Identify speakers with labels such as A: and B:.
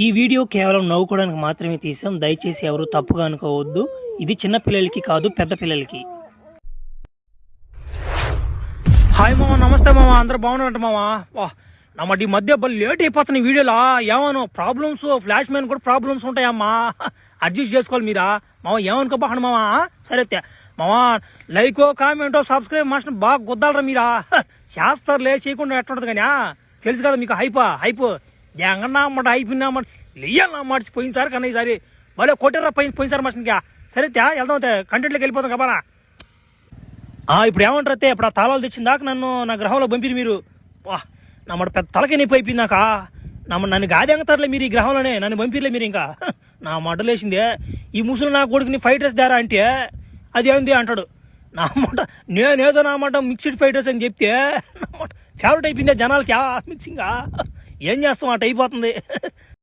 A: ఈ వీడియో కేవలం నవ్వుకోవడానికి మాత్రమే తీసాం. దయచేసి ఎవరు తప్పుగా అనుకోవద్దు. ఇది చిన్న పిల్లలకి కాదు, పెద్ద పిల్లలకి.
B: హాయ్ మామ, నమస్తే మామ. అందరూ బాగున్నారంట మామ. నమ్మటి ఈ మధ్య లేట్ అయిపోతున్నాయి వీడియోలో. ఏమను ప్రాబ్లమ్స్, ఫ్లాష్ మ్యాన్ కూడా ప్రాబ్లమ్స్ ఉంటాయమ్మా. అడ్జస్ట్ చేసుకోవాలి మీరా మామ. ఏమనుకోబాకండి మామ. సరే మామ, లైకో కామెంటో సబ్స్క్రైబ్ మాస్టర్ బాగా గుద్దాలరా మీరా. చేస్తారులే, చేయకుండా ఎట్టుంటుంది కానీ తెలుసు కదా మీకు. హైప్ ఎంగన్నా అమ్మట అయిపోయినామాట లేయాలన్నా మార్చి పోయినసారి కన్నా ఈసారి భలే కొట్టారా పోయినసారి మాస్టర్గా. సరే వెళ్దాం, కంటెంట్లోకి వెళ్ళిపోతాం కదా. ఇప్పుడు ఏమంటారు ఇప్పుడు ఆ తాళాలు తెచ్చిన దాకా నన్ను నా గ్రహంలో పంపిరు మీరు. నమ్మడు పెద్ద తలకి నొప్పి అయిపోయిందాక. నన్ను గాది అంగతారులే మీరు ఈ గ్రహంలోనే, నన్ను పంపిర్లే మీరు. ఇంకా నా మటలు వేసిందే ఈ ముసలి నా కొడుకుని ఫ్రైడ్ రైస్ దారా అంటే అది ఏంది అంటాడు. నా మాట నేనేదో నా మాట మిక్స్డ్ ఫ్రైడ్ రైస్ అని చెప్తే నా మాట ఫేవరెట్ అయిపోయిందే జనాలకి. మిక్సింగా ఏం చేస్తాం, అటు అయిపోతుంది.